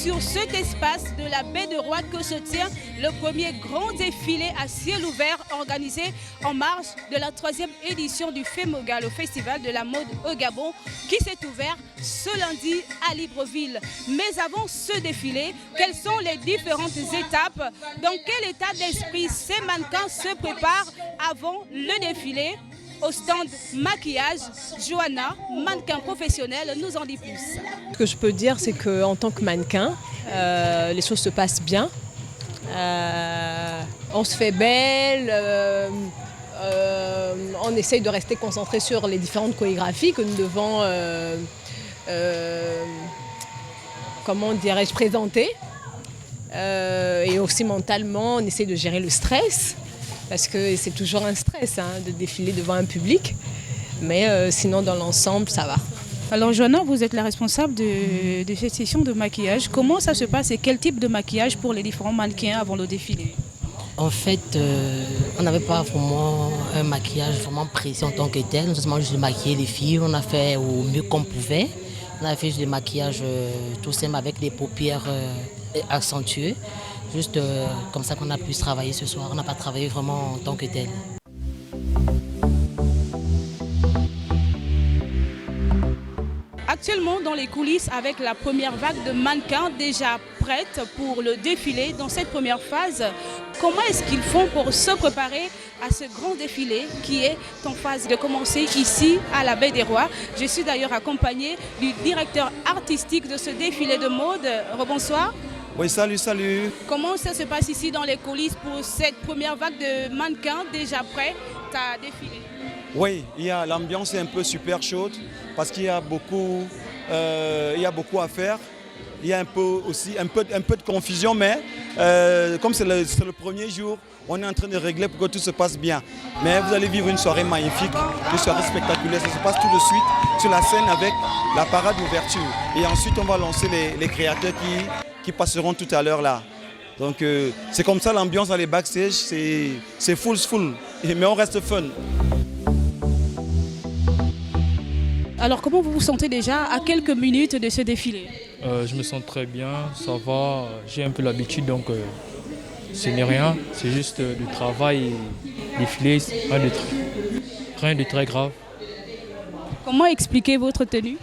sur cet espace de la baie de Roi que se tient le premier grand défilé à ciel ouvert organisé en marge de la 3e édition du FEMOGA, le Festival de la mode au Gabon, qui s'est ouvert ce lundi à Libreville. Mais avant ce défilé, quelles sont les différentes étapes? Dans quel état d'esprit ces mannequins se préparent avant le défilé? Au stand maquillage, Johanna, mannequin professionnelle, nous en dit plus. Ce que je peux dire, c'est qu'en tant que mannequin, les choses se passent bien. On se fait belle, on essaye de rester concentré sur les différentes chorégraphies que nous devons, comment dirais-je, présenter. Et aussi mentalement, on essaie de gérer le stress. Parce que c'est toujours un stress de défiler devant un public. Mais sinon, dans l'ensemble, ça va. Alors, Johanna, vous êtes la responsable de cette session de maquillage. Comment ça se passe et quel type de maquillage pour les différents mannequins avant le défilé? En fait, on n'avait pas vraiment un maquillage vraiment précis en tant que tel. Nous avons juste maquillé les filles. On a fait au mieux qu'on pouvait. On a fait juste des maquillages tout simple avec des paupières accentuées. Juste comme ça qu'on a pu travailler ce soir. On n'a pas travaillé vraiment en tant que tel. Actuellement dans les coulisses avec la première vague de mannequins déjà prêtes pour le défilé dans cette première phase. Comment est-ce qu'ils font pour se préparer à ce grand défilé qui est en phase de commencer ici à la Baie des Rois? Je suis d'ailleurs accompagnée du directeur artistique de ce défilé de mode. Rebonsoir. Oui, salut, salut. Comment ça se passe ici dans les coulisses pour cette première vague de mannequins déjà prêts à défiler? Oui, l'ambiance est un peu super chaude parce qu'il y a beaucoup à faire. Il y a un peu de confusion, mais comme c'est le premier jour, on est en train de régler pour que tout se passe bien. Mais vous allez vivre une soirée magnifique, une soirée spectaculaire. Ça se passe tout de suite sur la scène avec la parade d'ouverture. Et ensuite, on va lancer les créateurs qui passeront tout à l'heure là. Donc c'est comme ça l'ambiance dans les backstage, c'est full, mais on reste fun. Alors comment vous vous sentez déjà à quelques minutes de ce défilé? Je me sens très bien, ça va, j'ai un peu l'habitude donc ce n'est rien, c'est juste du travail et défiler, rien de très grave. Comment expliquer votre tenue?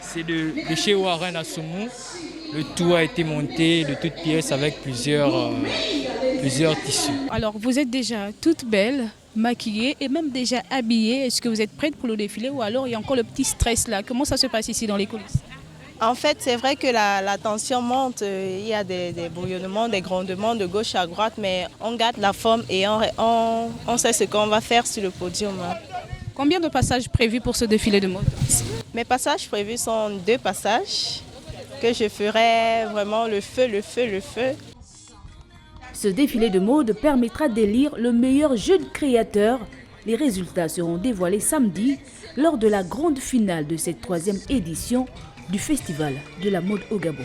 C'est de chez Warren à Soumou. Le tout a été monté de toutes pièces avec plusieurs tissus. Alors vous êtes déjà toute belle, maquillée et même déjà habillée. Est-ce que vous êtes prête pour le défilé ou alors il y a encore le petit stress là? Comment ça se passe ici dans les coulisses? En fait, c'est vrai que la tension monte. Il y a des bouillonnements, des grondements de gauche à droite, mais on garde la forme et on sait ce qu'on va faire sur le podium. Combien de passages prévus pour ce défilé de mode? Mes passages prévus sont 2 passages. Que je ferai vraiment le feu. Ce défilé de mode permettra d'élire le meilleur jeune créateur. Les résultats seront dévoilés samedi lors de la grande finale de cette 3e édition du Festival de la mode au Gabon.